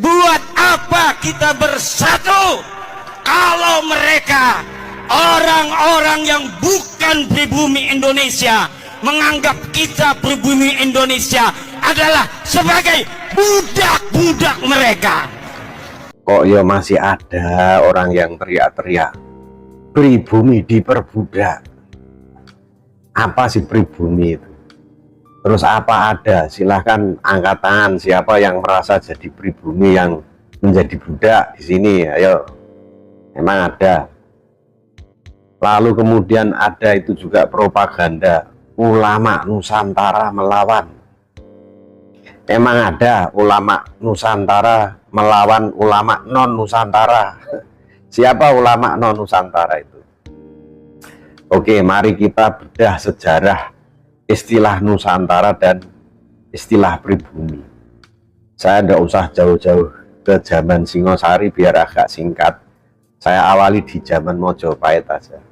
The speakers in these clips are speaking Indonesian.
Buat apa kita bersatu kalau mereka orang-orang yang bukan pribumi Indonesia menganggap kita pribumi Indonesia adalah sebagai budak-budak mereka? Kok ya masih ada orang yang teriak-teriak pribumi diperbudak? Apa sih pribumi itu? Terus apa ada? Silahkan angkat tangan siapa yang merasa jadi pribumi yang menjadi budak di sini. Ayo, memang ada. Lalu kemudian ada itu juga propaganda ulama Nusantara melawan. Emang ada ulama Nusantara melawan ulama non Nusantara. Siapa ulama non Nusantara itu? Oke, mari kita bedah sejarah istilah Nusantara dan istilah pribumi. Saya tidak usah jauh-jauh ke zaman Singosari biar agak singkat. Saya awali di zaman Mojopahit aja.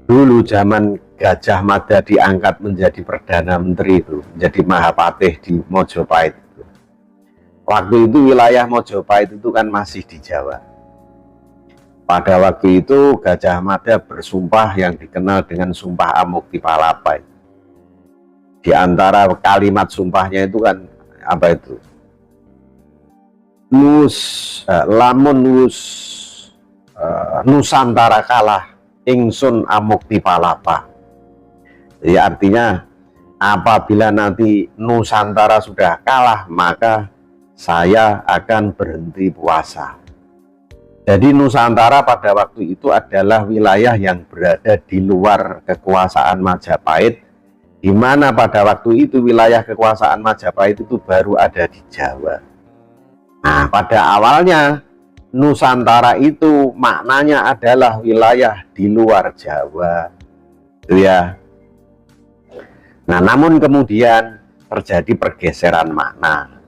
Dulu zaman Gajah Mada diangkat menjadi Perdana Menteri itu, menjadi Mahapatih di Mojopahit itu. Waktu itu wilayah Mojopahit itu kan masih di Jawa. Pada waktu itu Gajah Mada bersumpah yang dikenal dengan Sumpah Amukti-Palapa. Di antara kalimat sumpahnya itu kan apa itu? Lamun Nusantara kalah, ingsun Amukti-Palapa. Jadi artinya apabila nanti Nusantara sudah kalah, maka saya akan berhenti puasa. Jadi Nusantara pada waktu itu adalah wilayah yang berada di luar kekuasaan Majapahit, di mana pada waktu itu wilayah kekuasaan Majapahit itu baru ada di Jawa. Nah, pada awalnya Nusantara itu maknanya adalah wilayah di luar Jawa, itu ya. Nah, namun kemudian terjadi pergeseran makna.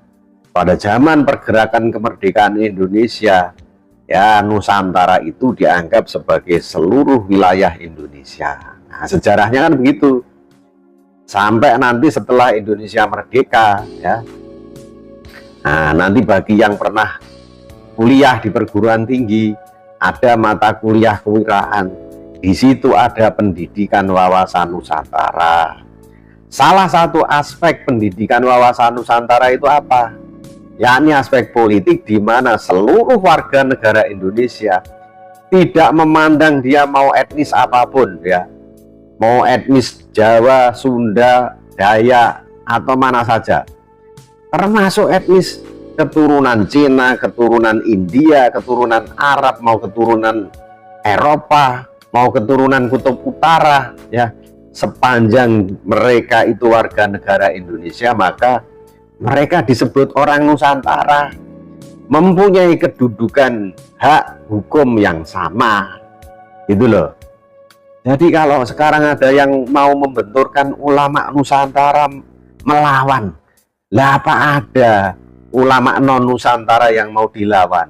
Pada zaman pergerakan kemerdekaan Indonesia, ya Nusantara itu dianggap sebagai seluruh wilayah Indonesia. Nah, sejarahnya kan begitu. Sampai nanti setelah Indonesia merdeka, ya. Nah, nanti bagi yang pernah kuliah di perguruan tinggi, ada mata kuliah kewirausahaan. Di situ ada pendidikan wawasan Nusantara. Salah satu aspek pendidikan wawasan Nusantara itu apa? Yakni aspek politik, di mana seluruh warga negara Indonesia tidak memandang dia mau etnis apapun, ya. Mau etnis Jawa, Sunda, Dayak, atau mana saja, termasuk etnis keturunan Cina, keturunan India, keturunan Arab, mau keturunan Eropa, mau keturunan Kutub Utara, ya, sepanjang mereka itu warga negara Indonesia, maka mereka disebut orang Nusantara, mempunyai kedudukan hak hukum yang sama, gitu loh. Jadi kalau sekarang ada yang mau membenturkan ulama Nusantara melawan, lah apa ada ulama non Nusantara yang mau dilawan?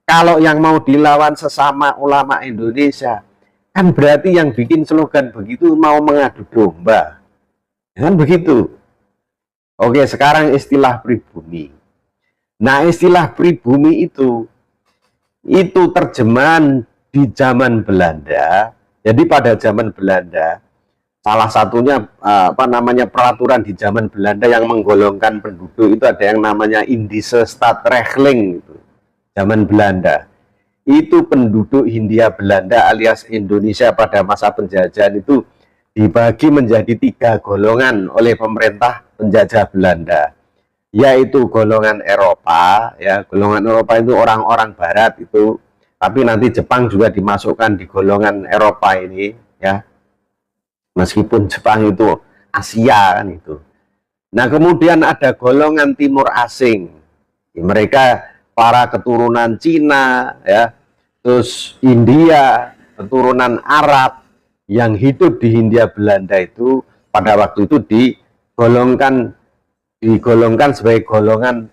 Kalau yang mau dilawan sesama ulama Indonesia, kan berarti yang bikin slogan begitu mau mengadu domba, kan begitu. Oke, sekarang istilah pribumi. Nah, istilah pribumi itu terjemahan di zaman Belanda. Jadi pada zaman Belanda, salah satunya peraturan di zaman Belanda yang menggolongkan penduduk itu ada yang namanya Indische Stadsregeling itu. Zaman Belanda itu penduduk Hindia Belanda alias Indonesia pada masa penjajahan itu dibagi menjadi 3 golongan oleh pemerintah penjajah Belanda, yaitu golongan Eropa, ya. Golongan Eropa itu orang-orang barat itu, tapi nanti Jepang juga dimasukkan di golongan Eropa ini, ya. Meskipun Jepang itu Asia kan itu. Nah, kemudian ada golongan timur asing. Mereka para keturunan Cina, ya. Terus India, keturunan Arab yang hidup di Hindia Belanda itu pada waktu itu digolongkan sebagai golongan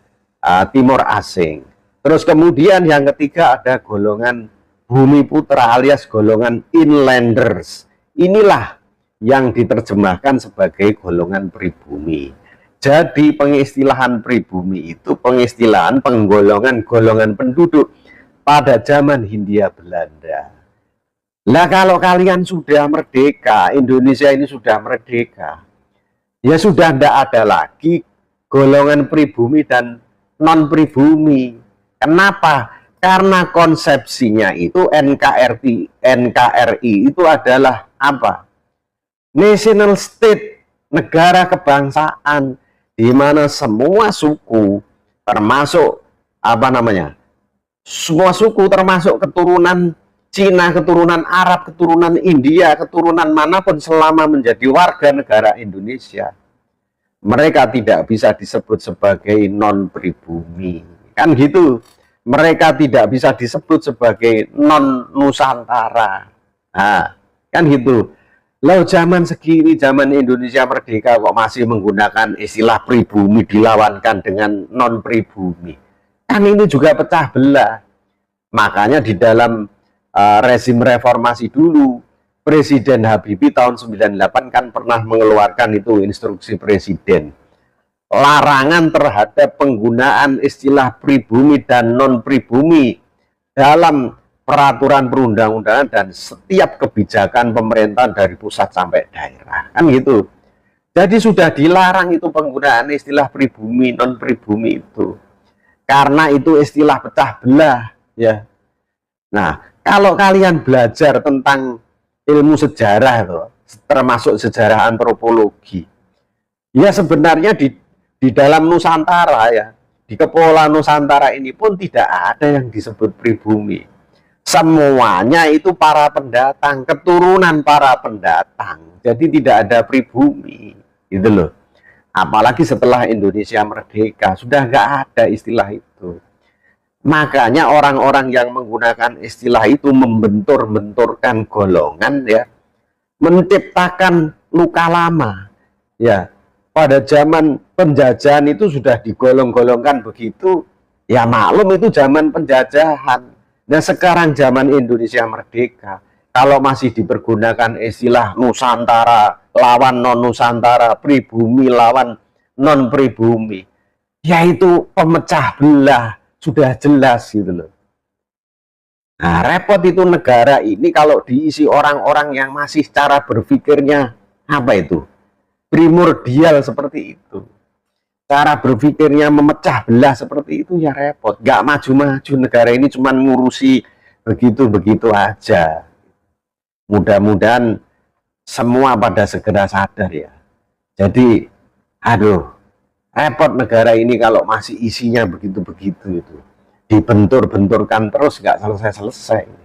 timur asing. Terus kemudian yang ketiga ada golongan bumi putra alias golongan inlanders. Inilah yang diterjemahkan sebagai golongan pribumi. Jadi pengistilahan pribumi itu pengistilahan penggolongan-golongan penduduk pada zaman Hindia Belanda. Lah kalau kalian sudah merdeka, Indonesia ini sudah merdeka, ya sudah tidak ada lagi golongan pribumi dan non pribumi. Kenapa? Karena konsepsinya itu NKRI itu adalah apa? National state, negara kebangsaan, di mana semua suku termasuk apa namanya? Semua suku termasuk keturunan Cina, keturunan Arab, keturunan India, keturunan manapun selama menjadi warga negara Indonesia, mereka tidak bisa disebut sebagai non pribumi. Kan gitu. Mereka tidak bisa disebut sebagai non Nusantara. Nah, kan gitu. Lalu zaman segini, zaman Indonesia merdeka kok masih menggunakan istilah pribumi dilawankan dengan non pribumi. Kan ini juga pecah belah. Makanya di dalam rezim reformasi dulu, Presiden Habibie tahun 98 kan pernah mengeluarkan itu instruksi presiden. Larangan terhadap penggunaan istilah pribumi dan non pribumi dalam peraturan perundang-undangan dan setiap kebijakan pemerintahan dari pusat sampai daerah, kan gitu. Jadi sudah dilarang itu penggunaan istilah pribumi non pribumi itu, karena itu istilah pecah belah ya. Nah, kalau kalian belajar tentang ilmu sejarah itu, termasuk sejarah antropologi, ya sebenarnya di dalam Nusantara ya, di Kepulauan Nusantara ini pun tidak ada yang disebut pribumi. Semuanya itu para pendatang, keturunan para pendatang. Jadi tidak ada pribumi, gitu loh. Apalagi setelah Indonesia merdeka, sudah nggak ada istilah itu. Makanya orang-orang yang menggunakan istilah itu membentur-benturkan golongan ya, menciptakan luka lama ya. Pada zaman penjajahan itu sudah digolong-golongkan begitu, ya maklum itu zaman penjajahan. Nah sekarang zaman Indonesia merdeka, kalau masih dipergunakan istilah Nusantara lawan non-Nusantara, pribumi lawan non-pribumi, yaitu pemecah belah, sudah jelas gitu loh. Nah repot itu negara ini kalau diisi orang-orang yang masih cara berpikirnya apa itu? Primordial seperti itu, cara berpikirnya memecah belah seperti itu, ya repot, nggak maju-maju. Negara ini cuma ngurusi begitu-begitu aja. Mudah-mudahan semua pada segera sadar ya. Jadi aduh, repot negara ini kalau masih isinya begitu-begitu itu, dibentur-benturkan terus nggak selesai-selesai.